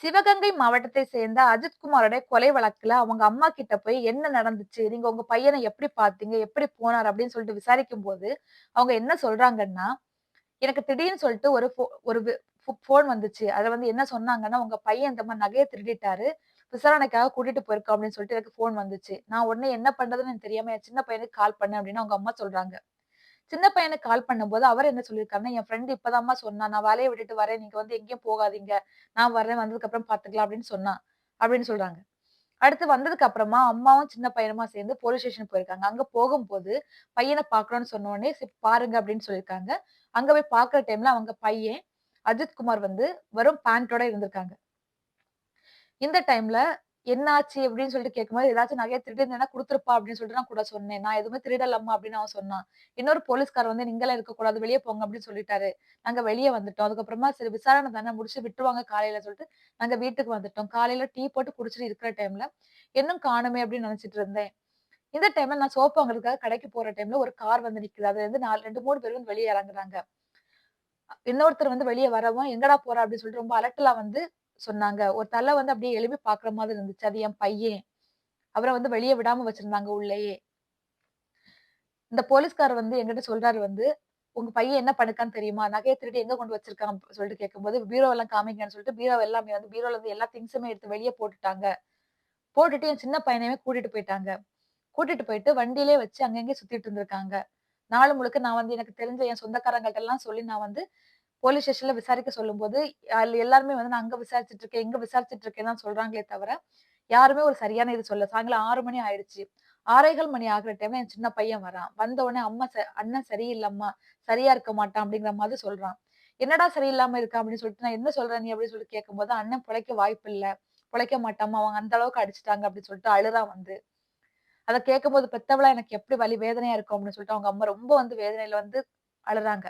சிவகங்கை மாவட்டத்தை சேர்ந்த அஜித்குமாரோட கொலை வழக்குல அவங்க அம்மா கிட்ட போய் என்ன நடந்துச்சு? நீங்க உங்க பையன எப்படி பார்த்தீங்க? எப்படி போனாரு? அப்படின்னு சொல்லிட்டு விசாரிக்கும்போது, அவங்க என்ன சொல்றாங்கன்னா, எனக்கு திடீர்னு சொல்லிட்டு ஒரு ஃபோ ஒரு வி ஃபோன் வந்துச்சு. அதுல வந்து என்ன சொன்னாங்கன்னா, "உங்க பையன் இந்த மாரி நகைய திருடிட்டாரு. விசாரணைக்காக கூட்டிட்டு போயிருக்கோம்" அப்படின்னு சொல்லிட்டு எனக்கு ஃபோன் வந்துச்சு. நான் உடனே என்ன பண்றதுன்னு எனக்கு தெரியாம என் சின்ன பையனுக்கு கால் பண்ணேன் அப்படின்னு அவங்க அம்மா சொல்றாங்க. சின்ன பையனுக்கு கால் பண்ணும்போது, அவரு என்ன சொல்லியிருக்காருன்னா, "என் ஃப்ரெண்ட் இப்பதாம்மா சொன்னா. நான் வேலைய விட்டுட்டு வரேன். நீங்க வந்து எங்கேயும் போகாதீங்க. நான் வரேன். வந்ததுக்கப்புறம் பார்த்துக்கலாம்" அப்படின்னு சொன்னா. அப்படின்னு சொல்றாங்க. அடுத்து வந்ததுக்கு அப்புறமா அம்மாவும், சின்ன பையனுமா சேர்ந்து போலீஸ் ஸ்டேஷன் போயிருக்காங்க. அங்க போகும்போது, பையன பார்க்கணும்னு சொன்ன உடனே, "சரி பாருங்க" அப்படின்னு சொல்லியிருக்காங்க. அங்க போய் பார்க்குற டைம்ல அவங்க பையன், அஜித் குமார் வந்து வெறும் பேண்டோட இருந்திருக்காங்க. இந்த டைம்ல "என்னாச்சு?" அப்படின்னு சொல்லிட்டு கேட்கும்போது, "ஏதாச்சும் நகைய திருடியிருந்தேன்னா குடுத்துருப்பா" அப்படின்னு சொல்லிட்டு நான் கூட சொன்னேன். "நான் எதுவுமே திருடலம்மா" அப்படின்னு அவன் சொன்னான். இன்னொரு போலீஸ்காரர் வந்து, "நீங்கலாம் இருக்கக்கூடாது. வெளிய போங்க" அப்படின்னு சொல்லிட்டாரு. நாங்க வெளிய வந்துட்டோம். அதுக்கப்புறமா சரி விசாரணை தானே முடிச்சு விட்டுருவாங்க காலையில சொல்லிட்டு, நாங்க வீட்டுக்கு வந்துட்டோம். காலையில டீ போட்டு குடிச்சிட்டு இருக்கிற டைம்ல, இன்னும் காணோமே அப்படின்னு நினைச்சிட்டு இருந்தேன். இந்த டைம்ல நான் சோப்பு வாங்குறதுக்காக கடைக்கு போற டைம்ல ஒரு கார் வந்து நிக்குது. அதுலருந்து 2, 3 பேர் வந்து வெளிய இறங்குறாங்க. இன்னொருத்தர் வந்து வெளிய வரவும், "எங்கடா போற?" அப்படின்னு சொல்லிட்டு ரொம்ப அலட்டலா வந்து சொன்னாங்க. ஒரு தல வந்து அப்படியே எழும்பி பார்க்குற மாதிரி இருந்துச்சு. அது என் பையன். அவர வந்து வெளிய விடாம வச்சிருந்தாங்க உள்ளயே. இந்த போலீஸ்காரர் வந்து என்கிட்ட சொல்றாரு வந்து, "உங்க பையன் என்ன பண்ணிருக்கான்னு தெரியுமா? நகைய திருடி எங்க கொண்டு வச்சிருக்கான்?" சொல்லிட்டு கேட்கும்போது, "பீரோவெல்லாம் காமிங்கன்னு" சொல்லிட்டு பீரோ எல்லாமே வந்து பீரோல இருந்து எல்லா திங்ஸுமே எடுத்து வெளிய போட்டுட்டாங்க. போட்டுட்டு என் சின்ன பையனையுமே கூட்டிட்டு போயிட்டாங்க. கூட்டிட்டு போயிட்டு வண்டியிலேயே வச்சு அங்கங்கே சுத்திட்டு இருந்திருக்காங்க. நாள் முழுக்க நான் வந்து எனக்கு தெரிஞ்ச என் சொந்தக்காரங்கள்ட்டலாம் சொல்லி நான் வந்து போலீஸ் ஸ்டேஷன்ல விசாரிக்க சொல்லும்போது, அதுல எல்லாருமே வந்து நான் அங்க விசாரிச்சுட்டு இருக்கேன், இங்க விசாரிச்சுட்டு இருக்கேன்னு தான் சொல்றாங்களே தவிர, யாருமே ஒரு சரியான இது சொல்லல. சாயங்காலம் 6 மணி ஆயிடுச்சு. 6:15 மணி ஆகுற டைம்ல என் சின்ன பையன் வரான். வந்த உடனே "அண்ணன் சரியில்லம்மா, சரியா இருக்க மாட்டான்" அப்படிங்கிற மாதிரி சொல்றான். "என்னடா சரியில்லாம இருக்கான்?" அப்படின்னு சொல்லிட்டு, "நான் என்ன சொல்ற நீ?" அப்படின்னு சொல்லிட்டு கேட்கும்போது, "அண்ணன் பொழைக்க வாய்ப்பில்ல. பொழைக்க மாட்டாம்மா. அவங்க அந்த அளவுக்கு அடிச்சுட்டாங்க" அப்படின்னு சொல்லிட்டு அழுறான் வந்து. அத கேட்கும்போது பெத்தவளா எனக்கு எப்படி வலி வேதனையா இருக்கும் அப்படின்னு சொல்லிட்டு அவங்க அம்மா ரொம்ப வந்து வேதனையில வந்து அழுறாங்க.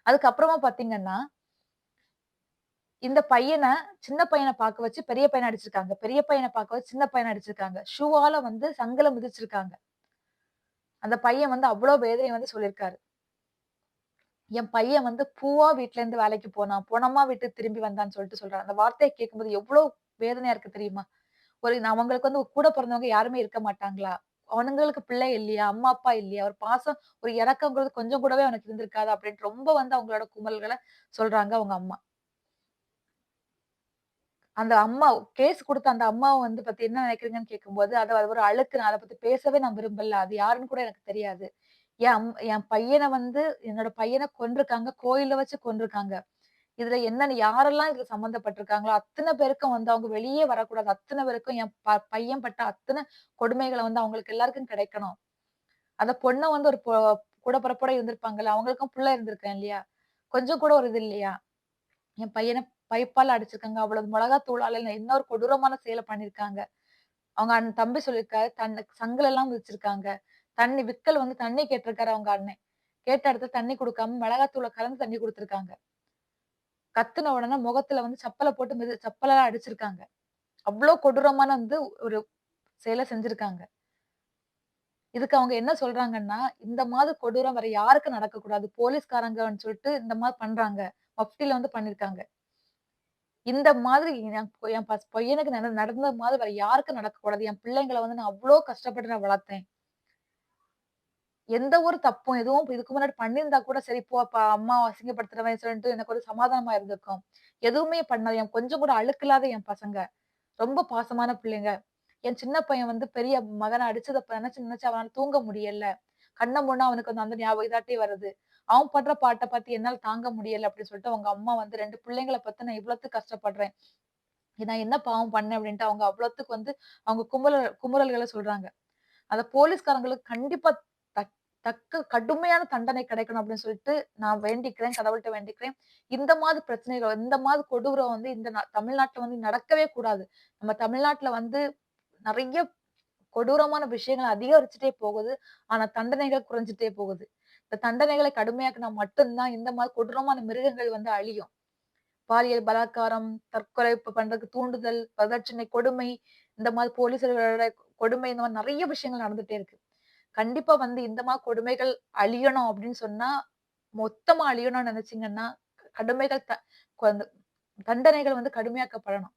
அதுக்கப்புறமா பார்த்தீங்கன்னா, இந்த பையன சின்ன பையன பாக்க வச்சு பெரிய பையன அடிச்சிருக்காங்க. பெரிய பையன பாக்க வச்சு சின்ன பையன அடிச்சிருக்காங்க. ஷூவால வந்து சங்குல மிதிச்சிருக்காங்க. அந்த பையன் வந்து அவ்ளோ வேதனைய வந்து சொல்லியிருக்காரு. என் பையன் வந்து பூவா வீட்ல இருந்து வேலைக்கு போனான். பொணமா வீட்டுக்கு திரும்பி வந்தான்னு சொல்லிட்டு சொல்றான். அந்த வார்த்தைய கேட்கும்போது எவ்ளோ வேதனையா இருக்கு தெரியுமா? அவங்களுக்கு வந்து கூட பொறந்தவங்க யாருமே இருக்க மாட்டாங்களா? அவனுங்களுக்கு பிள்ளை இல்லையா? அம்மா, அப்பா இல்லையா? ஒரு பாசம், ஒரு இரக்கம்ங்கிறது கொஞ்சம் கூடவே அவனுக்கு இருந்திருக்காதா? அப்படின்ட்டு ரொம்ப வந்து அவங்களோட குமறல்கள சொல்றாங்க அவங்க அம்மா. அந்த அம்மா கேஸ் குடுத்த அந்த அம்மாவ வந்து பத்தி என்ன நினைக்கிறீங்கன்னு கேட்கும்போது, அது ஒரு அழுக்கு. நான் அத பத்தி பேசவே நான் விரும்பல. அது யாருன்னு கூட எனக்கு தெரியாது. என் பையன வந்து என்னோட பையன கொன்றுக்காங்க. கோயில்ல வச்சு கொன்றுக்காங்க. இதுல என்னன்னு யாரெல்லாம் இதுல சம்மந்தப்பட்டிருக்காங்களோ, அத்தன பேருக்கும் வந்து அவங்க வெளியே வரக்கூடாது. அத்தன பேருக்கும் என் பையன் பட்ட அத்தன கொடுமைகள வந்து அவங்களுக்கு எல்லாருக்கும் கிடைக்கணும். அந்த பொண்ண வந்து ஒரு கூட பிறப்போட இருந்திருப்பாங்கல்ல, அவங்களுக்கும் புள்ள இருந்திருக்கும் இல்லையா? கொஞ்சம் கூட ஒரு இது இல்லையா? என் பையன பைப்பால அடிச்சிருக்காங்க. அவ்வளவு மொளகாத்தூளால என்ன ஒரு கொடூரமான செயல பண்ணியிருக்காங்க. அவங்க தம்பி சொல்லியிருக்காரு, சங்குலலாம் மிதிச்சிருக்காங்க. விக்கல் வந்து தண்ணி கேட்டிருக்காரு அவங்க அண்ணன். கேட்ட இடத்துல தண்ணி குடுக்காம மிளகாத்தூள கலந்து தண்ணி குடுத்துருக்காங்க. கத்துன உடனே முகத்துல வந்து செப்பல போட்டு செப்பலால அடிச்சிருக்காங்க. அவ்ளோ கொடூரமான வந்து ஒரு செயல செஞ்சிருக்காங்க. இதுக்கு அவங்க என்ன சொல்றாங்கன்னா, இந்த மாதிரி கொடூரம் வேற யாருக்கும் நடக்கக்கூடாது. போலீஸ்காரங்கன்னு சொல்லிட்டு இந்த மாரி பண்றாங்க. மஃப்டில வந்து பண்ணியிருக்காங்க. இந்த மாதிரி என் பையனுக்கு நடந்த மாதிரி வேற யாருக்கும் நடக்கக்கூடாது. என் பிள்ளைங்கள வந்து நான் அவ்ளோ கஷ்டப்பட்டு நான் வளர்த்தேன். எந்த ஒரு தப்பும் எதுவும் இதுக்கு முன்னாடி பண்ணியிருந்தா கூட சரி போ அப்ப அம்மாவ அசிங்கப்படுத்துறவன் சொல்லிட்டு எனக்கு ஒரு சமாதானமா இருந்திருக்கும். எதுவுமே பண்ணாது. கொஞ்சம் கூட அழுக்கு இல்லாத என் பசங்க. ரொம்ப பாசமான பிள்ளைங்க. என் சின்ன பையன் வந்து பெரிய மகன அடிச்சத நெனச்சு நெனச்சு அவனால தூங்க முடியல. கண்ண மூடுனா அவனுக்கு வந்து அந்த ஞாபகம் இதாட்டே வருது. அவன் படுற பாட்ட பார்த்து என்னால தாங்க முடியல அப்படின்னு சொல்லிட்டு அவங்க அம்மா வந்து 2 பிள்ளைங்கள பெத்து நான் இவ்வளத்துக்கு கஷ்டப்படுறேன். நான் என்ன பாவம் பண்ணேன் அப்படின்ட்டு அவங்க அவ்வளத்துக்கு வந்து அவங்க குமுறல்கள சொல்றாங்க. அந்த போலீஸ்காரங்களுக்கு கண்டிப்பா தக் தக்க கடுமையான தண்டனை கிடைக்கணும் அப்படின்னு சொல்லிட்டு நான் வேண்டிக்கிறேன். கடவுள்ட்ட வேண்டிக்கிறேன். இந்த மாதிரி பிரச்சனைகள், இந்த மாதிரி கொடூரம் வந்து இந்த தமிழ்நாட்டுல வந்து நடக்கவே கூடாது. நம்ம தமிழ்நாட்டுல வந்து நெறைய கொடூரமான விஷயங்கள் அதிகரிச்சுட்டே போகுது. ஆனா தண்டனைகள் குறைஞ்சுட்டே போகுது. இந்த தண்டனைகளை கடுமையாக்குனா மட்டும் தான் இந்த மாதிரி கொடூரமான மிருகங்கள் வந்து அழியும். பாலியல் பலாத்காரம், தற்கொலை பண்றதுக்கு தூண்டுதல், வரதட்சணை கொடுமை, இந்த மாரி போலீஸாரோட கொடுமை இந்த மாரி நெறைய விஷயங்கள் நடந்துட்டே இருக்கு. கண்டிப்பா வந்து இந்த மாரி கொடுமைகள் அழியணும் அப்படின்னு சொன்னா, மொத்தமா அழியணும்னு நெனச்சீங்கன்னா, கடுமைகள் கொ தண்டனைகள் வந்து கடுமையாக்கப்படணும்.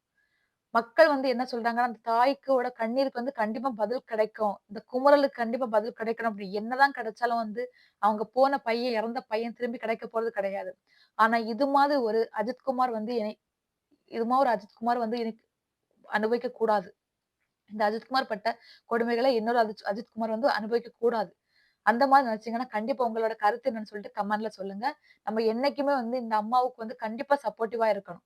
மக்கள் வந்து என்ன சொல்றாங்கன்னா, அந்த தாய்க்கோட கண்ணீருக்கு வந்து கண்டிப்பா பதில் கிடைக்கும். இந்த குமுறலுக்கு கண்டிப்பா பதில் கிடைக்கணும். அப்படி என்னதான் கிடைச்சாலும் வந்து, அவங்க போன பையன், இறந்த பையன் திரும்பி கிடைக்க போறது கிடையாது. ஆனா இது மாதிரி ஒரு அஜித்குமார் வந்து இது மாதிரி ஒரு அஜித்குமார் வந்து எனக்கு அனுபவிக்க கூடாது. இந்த அஜித்குமார் பட்ட கொடுமைகள இன்னொரு அஜித்குமார் வந்து அனுபவிக்க கூடாது. அந்த மாரி நினைச்சீங்கன்னா, கண்டிப்பா உங்களோட கருத்து என்னன்னு சொல்லிட்டு கமெண்ட்ல சொல்லுங்க. நம்ம என்னைக்குமே வந்து இந்த அம்மாவுக்கு வந்து கண்டிப்பா சப்போர்ட்டிவா இருக்கணும்.